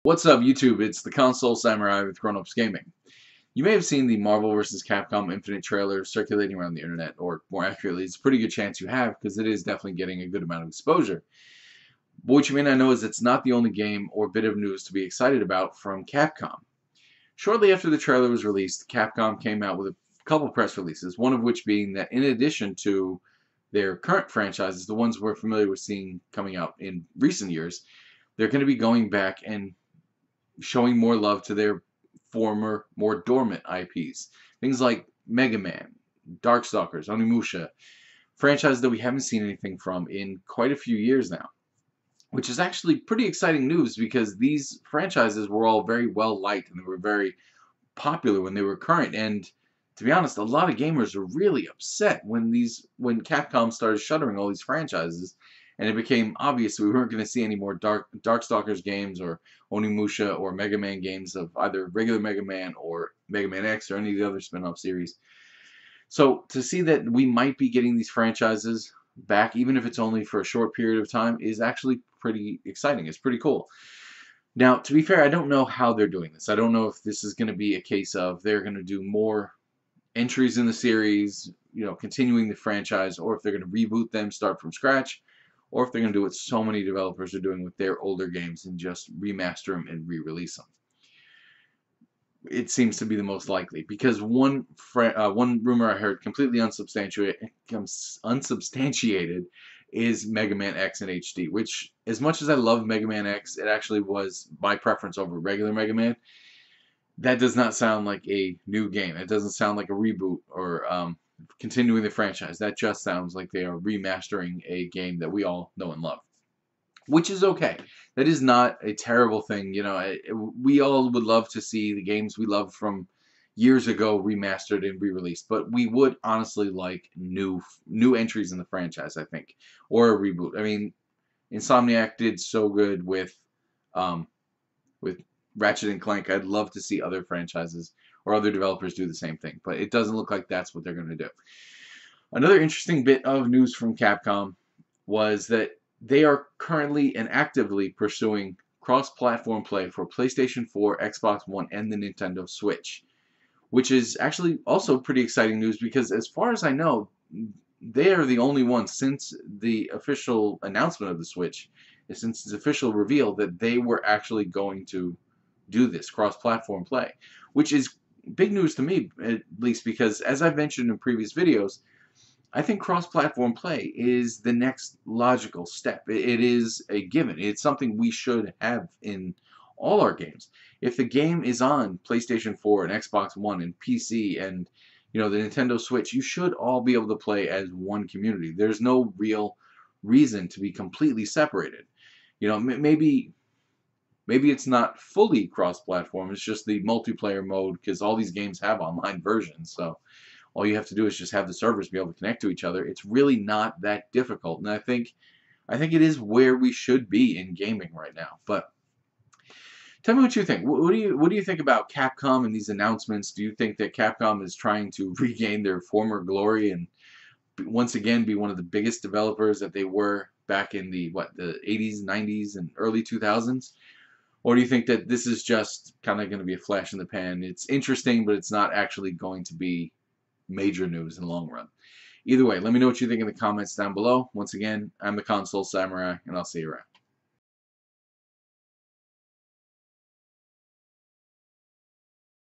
What's up, YouTube? It's the Console Samurai with Grown Ups Gaming. You may have seen the Marvel vs. Capcom Infinite trailer circulating around the internet, or more accurately, it's a pretty good chance you have, because it is definitely getting a good amount of exposure. But what you may not know is it's not the only game or bit of news to be excited about from Capcom. Shortly after the trailer was released, Capcom came out with a couple press releases, one of which being that in addition to their current franchises, the ones we're familiar with seeing coming out in recent years, they're going to be going back and showing more love to their former, more dormant IPs. Things like Mega Man, Darkstalkers, Onimusha, franchises that we haven't seen anything from in quite a few years now. Which is actually pretty exciting news because these franchises were all very well liked and they were very popular when they were current. And to be honest, a lot of gamers were really upset when Capcom started shuttering all these franchises, and it became obvious we weren't going to see any more Darkstalkers games or Onimusha or Mega Man games of either regular Mega Man or Mega Man X or any of the other spin-off series. So to see that we might be getting these franchises back, even if it's only for a short period of time, is actually pretty exciting. It's pretty cool. Now, to be fair, I don't know how they're doing this. I don't know if this is going to be a case of they're going to do more entries in the series, continuing the franchise, or if they're going to reboot them, start from scratch, or if they're going to do what so many developers are doing with their older games and just remaster them and re-release them. It seems to be the most likely because one rumor I heard completely unsubstantiated is Mega Man X in HD, which, as much as I love Mega Man X, it actually was my preference over regular Mega Man. That does not sound like a new game. It doesn't sound like a reboot or continuing the franchise. That just sounds like they are remastering a game that we all know and love, which is okay. That is not a terrible thing. We all would love to see the games we loved from years ago remastered and re-released, but we would honestly like new entries in the franchise, I think, or a reboot. I mean, Insomniac did so good with Ratchet and Clank. I'd love to see other franchises or other developers do the same thing, but it doesn't look like that's what they're going to do. Another interesting bit of news from Capcom was that they are currently and actively pursuing cross-platform play for PlayStation 4, Xbox One, and the Nintendo Switch, which is actually also pretty exciting news because, as far as I know, they are the only ones since the official announcement of the Switch, since its official reveal, that they were actually going to do this cross-platform play, which is big news to me, at least because, as I've mentioned in previous videos, I think cross-platform play is the next logical step. It is a given. It's something we should have in all our games. If the game is on PlayStation 4 and Xbox One and PC and the Nintendo Switch, you should all be able to play as one community. There's no real reason to be completely separated. Maybe it's not fully cross-platform. It's just the multiplayer mode because all these games have online versions. So all you have to do is just have the servers be able to connect to each other. It's really not that difficult, and I think it is where we should be in gaming right now. But tell me what you think. What do you think about Capcom and these announcements? Do you think that Capcom is trying to regain their former glory and once again be one of the biggest developers that they were back in the 80s, 90s, and early 2000s? Or do you think that this is just kind of going to be a flash in the pan? It's interesting, but it's not actually going to be major news in the long run. Either way, let me know what you think in the comments down below. Once again, I'm the Console Samurai, and I'll see you around.